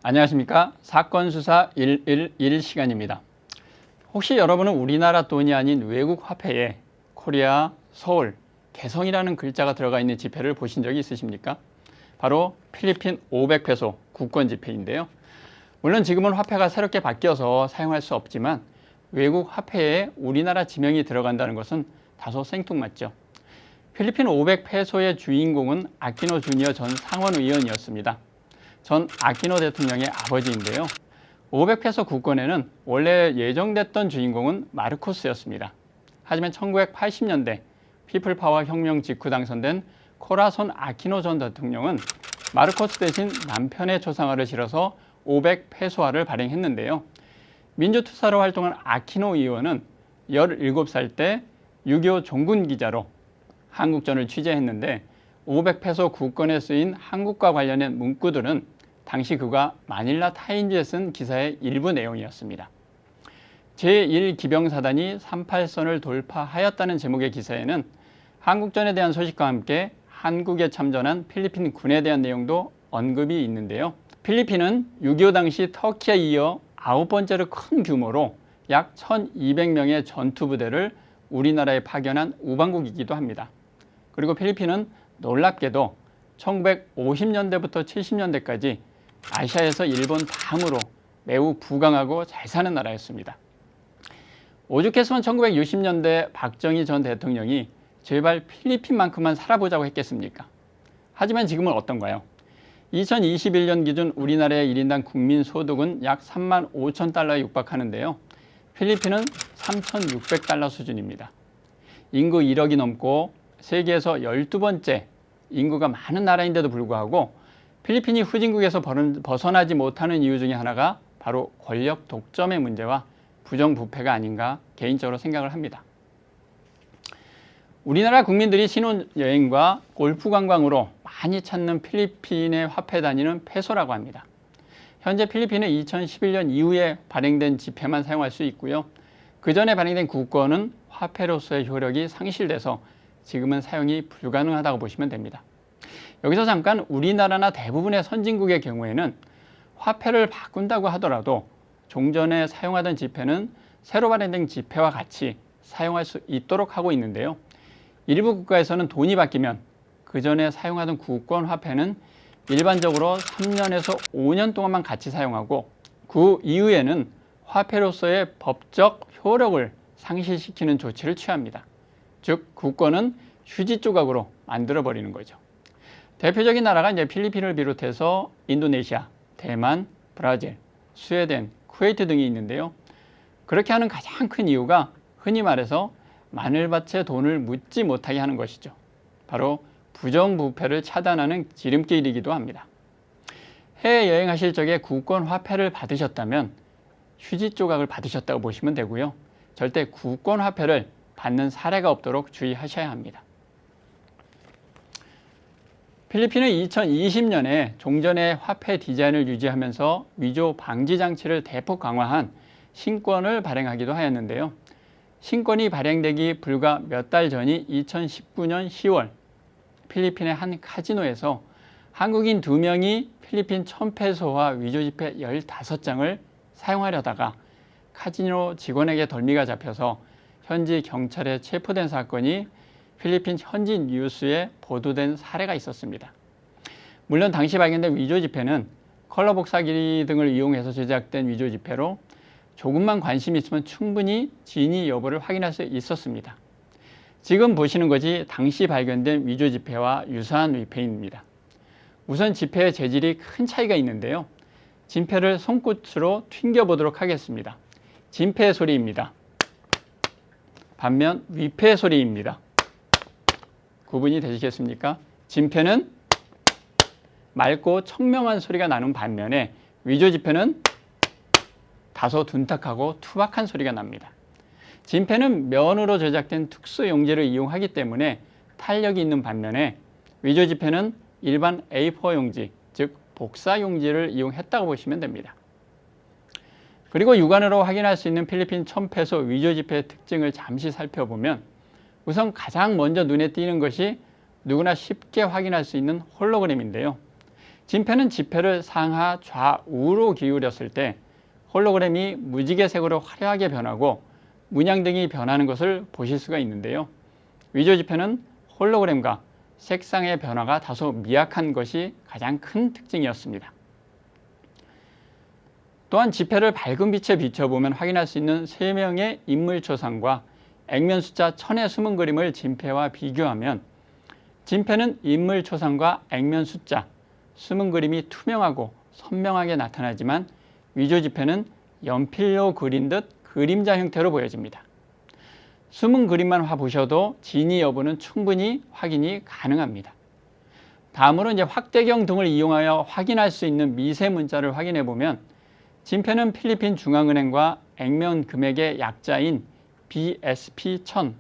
안녕하십니까. 사건수사 111 시간입니다. 혹시 여러분은 우리나라 돈이 아닌 외국 화폐에 코리아, 서울, 개성이라는 글자가 들어가 있는 지폐를 보신 적이 있으십니까? 바로 필리핀 500페소 국권 지폐인데요. 물론 지금은 화폐가 새롭게 바뀌어서 사용할 수 없지만 외국 화폐에 우리나라 지명이 들어간다는 것은 다소 생뚱맞죠. 필리핀 500페소의 주인공은 아키노 주니어 전 상원의원이었습니다. 전 아키노 대통령의 아버지인데요. 500페소 국권에는 원래 예정됐던 주인공은 마르코스였습니다. 하지만 1980년대 피플파워 혁명 직후 당선된 코라손 아키노 전 대통령은 마르코스 대신 남편의 초상화를 실어서 500페소화를 발행했는데요. 민주투사로 활동한 아키노 의원은 17살 때 6.25 종군 기자로 한국전을 취재했는데 500페소 국권에 쓰인 한국과 관련된 문구들은 당시 그가 마닐라 타임즈에 쓴 기사의 일부 내용이었습니다. 제1기병사단이 38선을 돌파하였다는 제목의 기사에는 한국전에 대한 소식과 함께 한국에 참전한 필리핀 군에 대한 내용도 언급이 있는데요. 필리핀은 6.25 당시 터키에 이어 9번째로 큰 규모로 약 1200명의 전투부대를 우리나라에 파견한 우방국이기도 합니다. 그리고 필리핀은 놀랍게도 1950년대부터 70년대까지 아시아에서 일본 다음으로 매우 부강하고 잘 사는 나라였습니다. 오죽했으면 1960년대 박정희 전 대통령이 제발 필리핀만큼만 살아보자고 했겠습니까? 하지만 지금은 어떤가요? 2021년 기준 우리나라의 1인당 국민 소득은 약 3만 5천 달러에 육박하는데요. 필리핀은 3,600달러 수준입니다. 인구 1억이 넘고 세계에서 12번째 인구가 많은 나라인데도 불구하고 필리핀이 후진국에서 벗어나지 못하는 이유 중에 하나가 바로 권력 독점의 문제와 부정부패가 아닌가 개인적으로 생각을 합니다. 우리나라 국민들이 신혼여행과 골프 관광으로 많이 찾는 필리핀의 화폐 단위는 페소라고 합니다. 현재 필리핀은 2011년 이후에 발행된 지폐만 사용할 수 있고요. 그 전에 발행된 국권은 화폐로서의 효력이 상실돼서 지금은 사용이 불가능하다고 보시면 됩니다. 여기서 잠깐 우리나라나 대부분의 선진국의 경우에는 화폐를 바꾼다고 하더라도 종전에 사용하던 지폐는 새로 발행된 지폐와 같이 사용할 수 있도록 하고 있는데요. 일부 국가에서는 돈이 바뀌면 그 전에 사용하던 국권 화폐는 일반적으로 3년에서 5년 동안만 같이 사용하고 그 이후에는 화폐로서의 법적 효력을 상실시키는 조치를 취합니다. 즉 국권은 휴지 조각으로 만들어버리는 거죠. 대표적인 나라가 이제 필리핀을 비롯해서 인도네시아, 대만, 브라질, 스웨덴, 쿠웨이트 등이 있는데요. 그렇게 하는 가장 큰 이유가 흔히 말해서 마늘밭에 돈을 묻지 못하게 하는 것이죠. 바로 부정부패를 차단하는 지름길이기도 합니다. 해외여행하실 적에 국권 화폐를 받으셨다면 휴지 조각을 받으셨다고 보시면 되고요. 절대 국권 화폐를 받는 사례가 없도록 주의하셔야 합니다. 필리핀은 2020년에 종전의 화폐 디자인을 유지하면서 위조 방지 장치를 대폭 강화한 신권을 발행하기도 하였는데요. 신권이 발행되기 불과 몇 달 전이 2019년 10월 필리핀의 한 카지노에서 한국인 2명이 필리핀 1000페소와 위조 지폐 15장을 사용하려다가 카지노 직원에게 덜미가 잡혀서 현지 경찰에 체포된 사건이 필리핀 현지 뉴스에 보도된 사례가 있었습니다. 물론 당시 발견된 위조 지폐는 컬러 복사기 등을 이용해서 제작된 위조 지폐로 조금만 관심이 있으면 충분히 진위 여부를 확인할 수 있었습니다. 지금 보시는 것이 당시 발견된 위조 지폐와 유사한 위폐입니다. 우선 지폐의 재질이 큰 차이가 있는데요. 진폐를 손끝으로 튕겨보도록 하겠습니다. 진폐의 소리입니다. 반면 위폐의 소리입니다. 구분이 되시겠습니까? 진폐는 맑고 청명한 소리가 나는 반면에 위조 지폐는 다소 둔탁하고 투박한 소리가 납니다. 진폐는 면으로 제작된 특수 용지를 이용하기 때문에 탄력이 있는 반면에 위조 지폐는 일반 A4 용지, 즉 복사 용지를 이용했다고 보시면 됩니다. 그리고 육안으로 확인할 수 있는 필리핀 1000페소 위조 지폐의 특징을 잠시 살펴보면 우선 가장 먼저 눈에 띄는 것이 누구나 쉽게 확인할 수 있는 홀로그램인데요. 진폐는 지폐를 상하 좌우로 기울였을 때 홀로그램이 무지개색으로 화려하게 변하고 문양 등이 변하는 것을 보실 수가 있는데요. 위조 지폐는 홀로그램과 색상의 변화가 다소 미약한 것이 가장 큰 특징이었습니다. 또한 지폐를 밝은 빛에 비춰보면 확인할 수 있는 3명의 인물 초상과 액면 숫자 1000의 숨은 그림을 진폐와 비교하면 진폐는 인물 초상과 액면 숫자, 숨은 그림이 투명하고 선명하게 나타나지만 위조 지폐는 연필로 그린 듯 그림자 형태로 보여집니다. 숨은 그림만 보셔도 진위 여부는 충분히 확인이 가능합니다. 다음으로 확대경 등을 이용하여 확인할 수 있는 미세 문자를 확인해 보면 진폐는 필리핀 중앙은행과 액면 금액의 약자인 BSP1000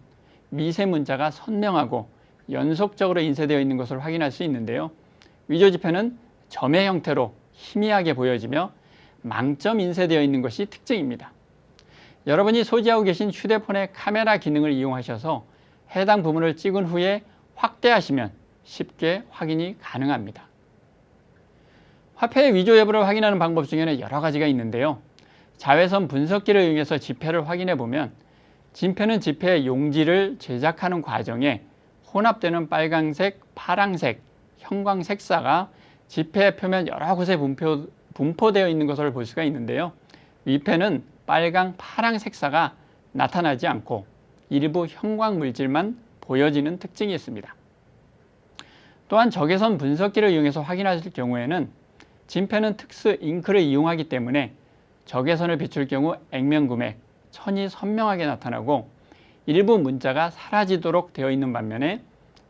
미세 문자가 선명하고 연속적으로 인쇄되어 있는 것을 확인할 수 있는데요. 위조 지폐는 점의 형태로 희미하게 보여지며 망점 인쇄되어 있는 것이 특징입니다. 여러분이 소지하고 계신 휴대폰의 카메라 기능을 이용하셔서 해당 부분을 찍은 후에 확대하시면 쉽게 확인이 가능합니다. 화폐의 위조 여부를 확인하는 방법 중에는 여러 가지가 있는데요. 자외선 분석기를 이용해서 지폐를 확인해 보면 진폐는 지폐의 용지를 제작하는 과정에 혼합되는 빨강색, 파랑색, 형광 색사가 지폐 표면 여러 곳에 분포되어 있는 것을 볼 수가 있는데요. 위패는 빨강, 파랑 색사가 나타나지 않고 일부 형광 물질만 보여지는 특징이 있습니다. 또한 적외선 분석기를 이용해서 확인하실 경우에는 진폐는 특수 잉크를 이용하기 때문에 적외선을 비출 경우 액면 금액, 천이 선명하게 나타나고 일부 문자가 사라지도록 되어 있는 반면에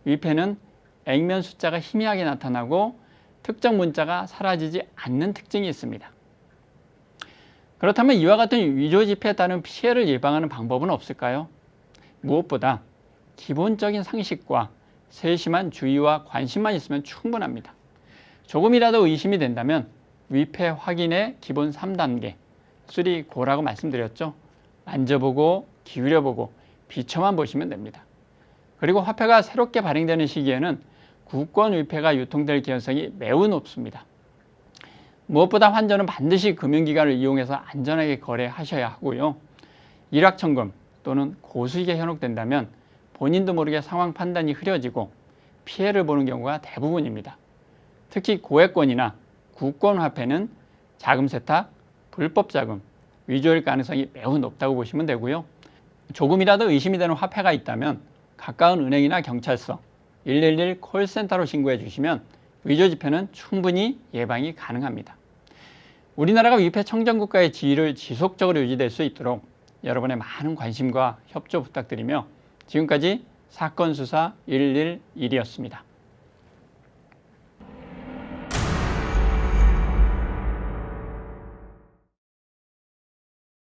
위패는 액면 숫자가 희미하게 나타나고 특정 문자가 사라지지 않는 특징이 있습니다. 그렇다면 이와 같은 위조 지폐에 따른 피해를 예방하는 방법은 없을까요? 무엇보다 기본적인 상식과 세심한 주의와 관심만 있으면 충분합니다. 조금이라도 의심이 된다면 위패 확인의 기본 3단계, 3고라고 말씀드렸죠. 만져보고 기울여보고 비춰만 보시면 됩니다. 그리고 화폐가 새롭게 발행되는 시기에는 구권 위패가 유통될 개연성이 매우 높습니다. 무엇보다 환전은 반드시 금융기관을 이용해서 안전하게 거래하셔야 하고요. 일확천금 또는 고수익에 현혹된다면 본인도 모르게 상황 판단이 흐려지고 피해를 보는 경우가 대부분입니다. 특히 고액권이나 구권 화폐는 자금 세탁, 불법 자금, 위조일 가능성이 매우 높다고 보시면 되고요. 조금이라도 의심이 되는 화폐가 있다면 가까운 은행이나 경찰서, 111 콜센터로 신고해 주시면 위조 지폐는 충분히 예방이 가능합니다. 우리나라가 위패 청정국가의 지위를 지속적으로 유지될 수 있도록 여러분의 많은 관심과 협조 부탁드리며 지금까지 사건 수사 111이었습니다.